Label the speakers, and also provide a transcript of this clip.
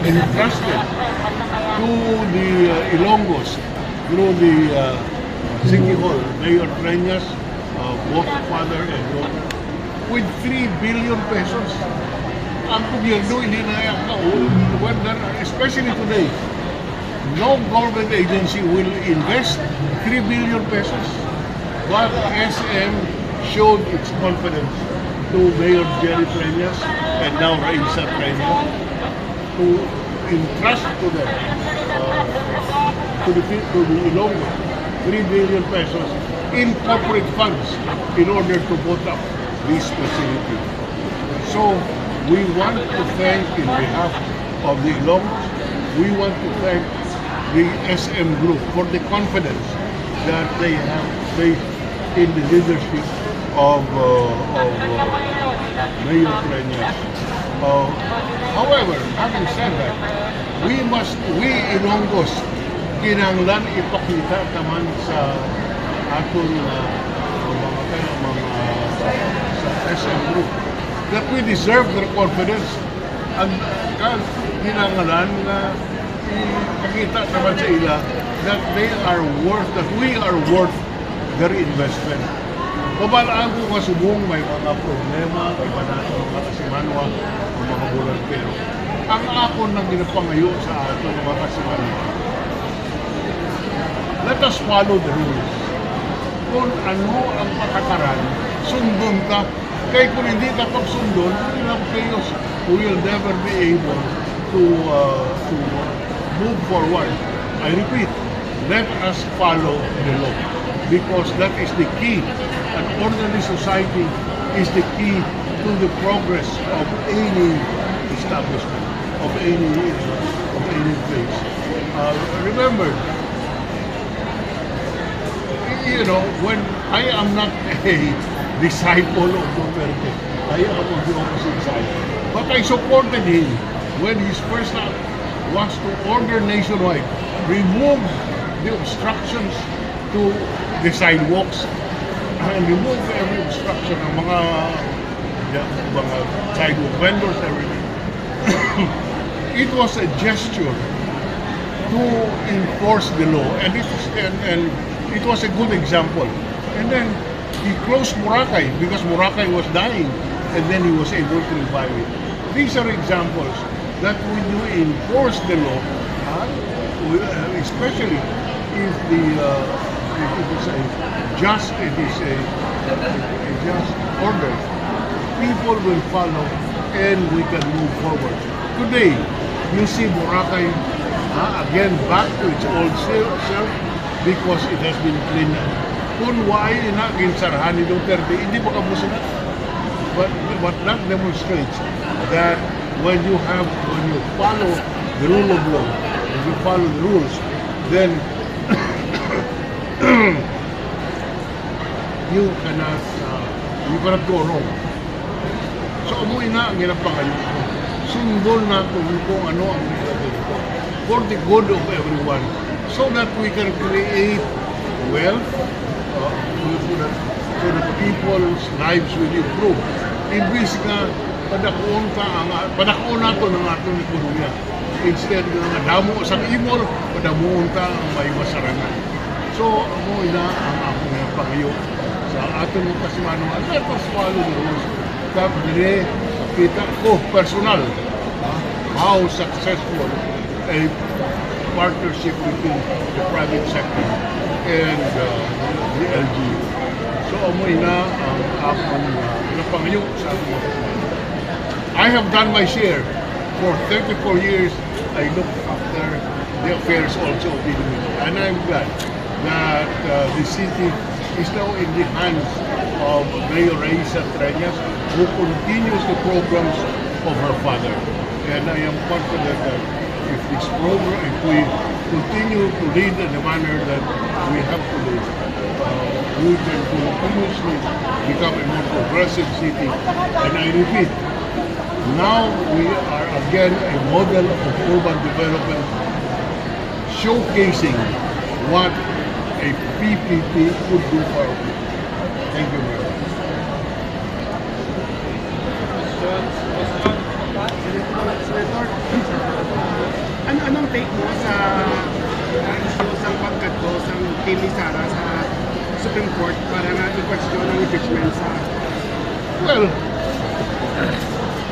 Speaker 1: entrusted to the Ilonggos through the City Hall, Mayor Treñas, both father and daughter, with 3 billion pesos. Ang gobyerno hindi na especially today, no government agency will invest 3 billion pesos. But SM showed its confidence to Mayor Jerry Treñas and now Raisa Treñas to entrust to them, to the Ilonggo, 3 billion pesos in corporate funds in order to put up this facility. So we want to thank, in behalf of the Ilonggos, we want to thank the SM Group for the confidence that they have placed in the leadership of Mayor Treñas. However, having said that, we Ilonggos, kinahanglan ipakita naman sa atong sa SM Group that we deserve their confidence. Ang kinahanglan na ipakita naman sa ila that we are worth their investment. Kabalaan ko kasubong may mga problema, iba natin mga kasimanwa, mga volunteero. Ang akon nang ginapangayo sa ato mga kasimanwa, let us follow the rules. Kung ano ang patakaran, sundon ka. Kaya kung hindi ka pagsundon, we will never be able to move forward. I repeat, let us follow the law. Because that is the key. An orderly society is the key to the progress of any establishment, of any place. Remember, when I am not a disciple of Duterte, I am on the opposite side. But I supported him when his first act was to order nationwide, remove the obstructions to the sidewalks and remove every obstruction ng mga sidewalk vendors, everything. It was a gesture to enforce the law, and it was a good example. And then he closed Boracay because Boracay was dying, and then he was able to revive it. These are examples that when you enforce the law, especially if it is a just order, people will follow and we can move forward. Today, you see Boracay again back to its old self because it has been cleaned up. Kung why na ginsarahan ni Duterte, hindi pa kabusin na. But that demonstrates that when you follow the rule of law, when you follow the rules, then you cannot go wrong. So umuwi na ang ginapangayon ko. Sundol natin kung ano ang nilagay ko for the good of everyone, so that we can create wealth, so that people's lives will improve. Imbis nga padakon nato ng atong ekonomiya. Instead nga damo sa imol, padamuon ta ang may masarangan. So mo ina ang akong pangayo sa atong kasimanwa. Let us follow the rules. Tapos dire kita ko personal how successful a partnership between the private sector and the LGU. So amoy na ang akong napangayo sa atong kasimanwa. I have done my share. For 34 years, I looked after the affairs also of Iloilo. And I'm glad that the city is now in the hands of Mayor Raisa Treñas, who continues the programs of her father. And I am confident that if we continue to lead in the manner that we have to lead, we can continuously become a more progressive city. And I repeat, now we are again a model of urban development, showcasing what a PPP could do for our people. Thank you very much.
Speaker 2: sa Supreme Court para nga i-question ang impeachment sa
Speaker 1: Well,